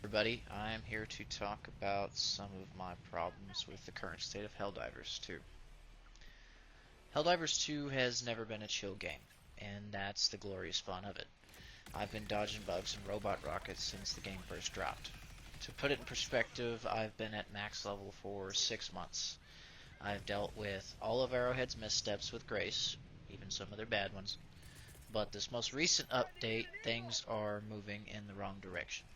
Everybody, I am here to talk about some of my problems with the current state of Helldivers 2. Helldivers 2 has never been a chill game, and that's the glorious fun of it. I've been dodging bugs and robot rockets since the game first dropped. To put it in perspective, I've been at max level for 6 months. I've dealt with all of Arrowhead's missteps with grace, even some of their bad ones, but this most recent update, things are moving in the wrong direction.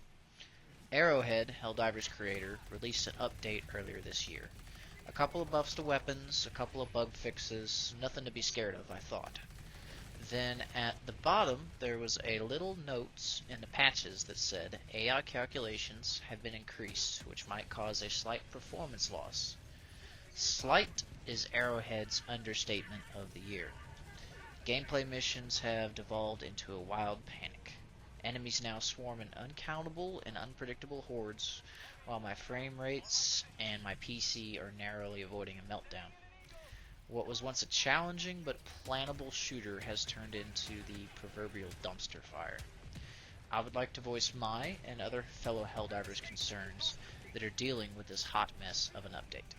Arrowhead, Helldiver's creator, released an update earlier this year. A couple of buffs to weapons, a couple of bug fixes, nothing to be scared of, I thought. Then at the bottom, there was a little note in the patches that said AI calculations have been increased, which might cause a slight performance loss. Slight is Arrowhead's understatement of the year. Gameplay missions have devolved into a wild panic. Enemies now swarm in uncountable and unpredictable hordes, while my frame rates and my PC are narrowly avoiding a meltdown. What was once a challenging but plannable shooter has turned into the proverbial dumpster fire. I would like to voice my and other fellow Helldivers' concerns that are dealing with this hot mess of an update.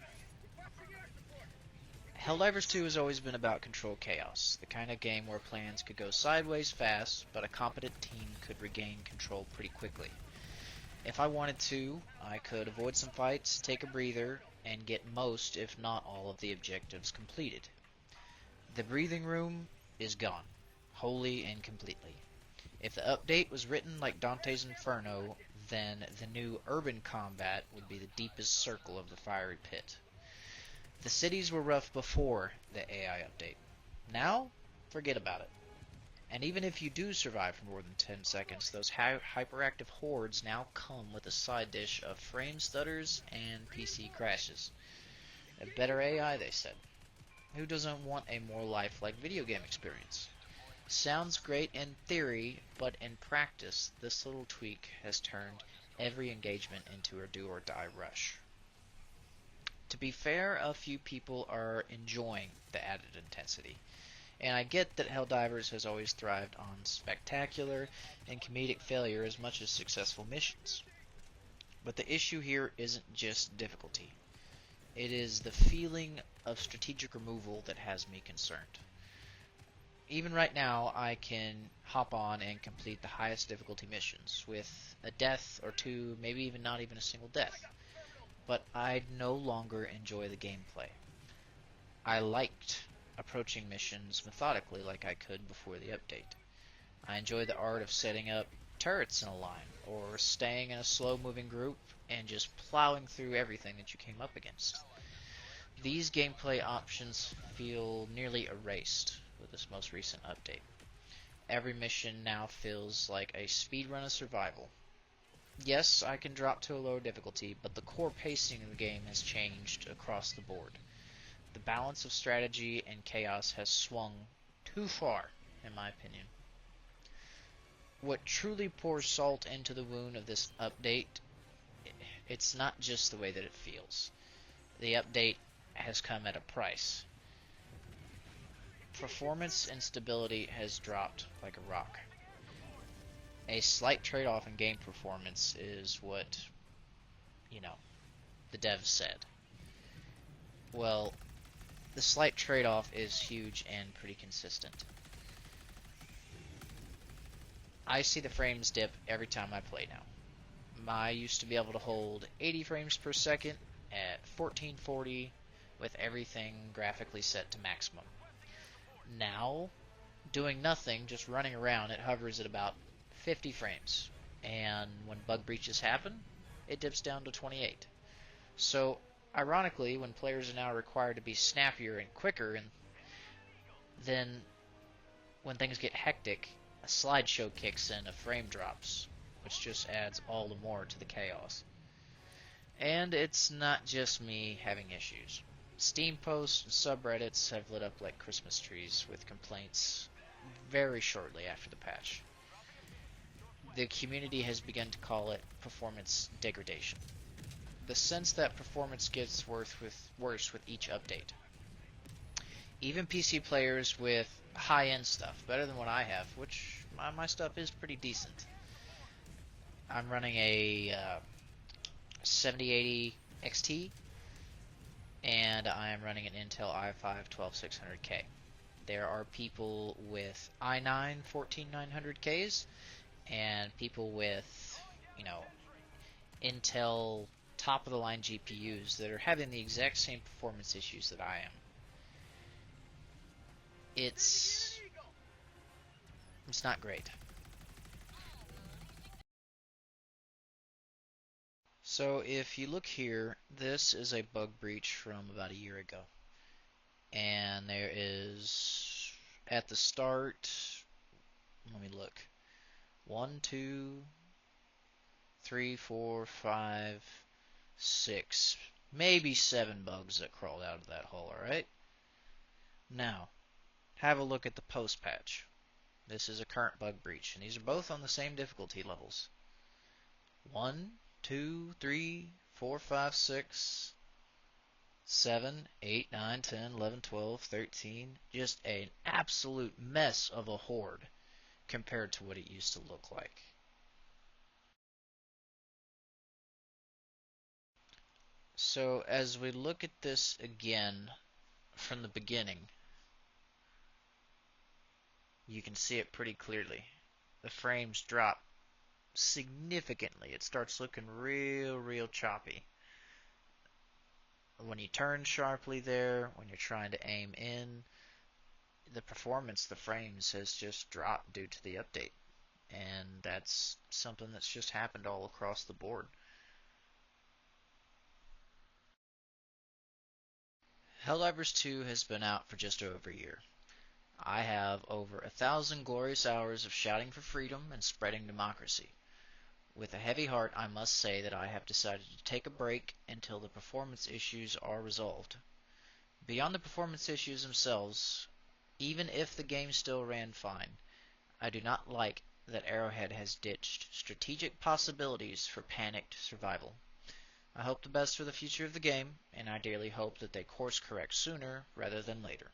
Helldivers 2 has always been about controlled chaos, the kind of game where plans could go sideways fast, but a competent team could regain control pretty quickly. If I wanted to, I could avoid some fights, take a breather, and get most, if not all, of the objectives completed. The breathing room is gone, wholly and completely. If the update was written like Dante's Inferno, then the new urban combat would be the deepest circle of the fiery pit. The cities were rough before the AI update. Now, forget about it. And even if you do survive for more than 10 seconds, those hyperactive hordes now come with a side dish of frame stutters and PC crashes. A better AI, they said. Who doesn't want a more lifelike video game experience? Sounds great in theory, but in practice, this little tweak has turned every engagement into a do-or-die rush. To be fair, a few people are enjoying the added intensity. And I get that Helldivers has always thrived on spectacular and comedic failure as much as successful missions. But the issue here isn't just difficulty. It is the feeling of strategic removal that has me concerned. Even right now, I can hop on and complete the highest difficulty missions with a death or two, maybe even not even a single death. But I no longer enjoy the gameplay. I liked approaching missions methodically like I could before the update. I enjoy the art of setting up turrets in a line, or staying in a slow-moving group and just plowing through everything that you came up against. These gameplay options feel nearly erased with this most recent update. Every mission now feels like a speedrun of survival. Yes, I can drop to a lower difficulty, but the core pacing of the game has changed across the board. The balance of strategy and chaos has swung too far, in my opinion. What truly pours salt into the wound of this update, it's not just the way that it feels. The update has come at a price. Performance and stability has dropped like a rock. A slight trade-off in game performance is what, the devs said. Well, the slight trade-off is huge and pretty consistent. I see the frames dip every time I play now. I used to be able to hold 80 frames per second at 1440 with everything graphically set to maximum. Now, doing nothing, just running around, it hovers at about 50 frames, and when bug breaches happen, it dips down to 28. So, ironically, when players are now required to be snappier and quicker, and then when things get hectic, a slideshow kicks in of frame drops, which just adds all the more to the chaos. And it's not just me having issues. Steam posts and subreddits have lit up like Christmas trees with complaints very shortly after the patch. The community has begun to call it performance degradation. The sense that performance gets worse with each update. Even PC players with high-end stuff, better than what I have, which my stuff is pretty decent, I'm running a 7080 XT, and I am running an Intel i5 12600K. There are people with i9 14900Ks and people with, you know, Intel top of the line GPUs that are having the exact same performance issues that I am. It's not great. So if you look here, this is a bug breach from about a year ago. And there is, at the start, let me look, 1, 2, 3, 4, 5, 6, maybe 7 bugs that crawled out of that hole, alright? Now, have a look at the post patch. This is a current bug breach, and these are both on the same difficulty levels. 1, 2, 3, 4, 5, 6, 7, 8, 9, 10, 11, 12, 13. Just an absolute mess of a horde compared to what it used to look like. So as we look at this again from the beginning, you can see it pretty clearly. The frames drop significantly. It starts looking real choppy. When you turn sharply there, when you're trying to aim in, the performance, the frames has just dropped due to the update. And that's something that's just happened all across the board. Helldivers 2 has been out for just over a year. I have over 1,000 glorious hours of shouting for freedom and spreading democracy. With a heavy heart, I must say that I have decided to take a break until the performance issues are resolved. Beyond the performance issues themselves, even if the game still ran fine, I do not like that Arrowhead has ditched strategic possibilities for panicked survival. I hope the best for the future of the game, and I dearly hope that they course correct sooner rather than later.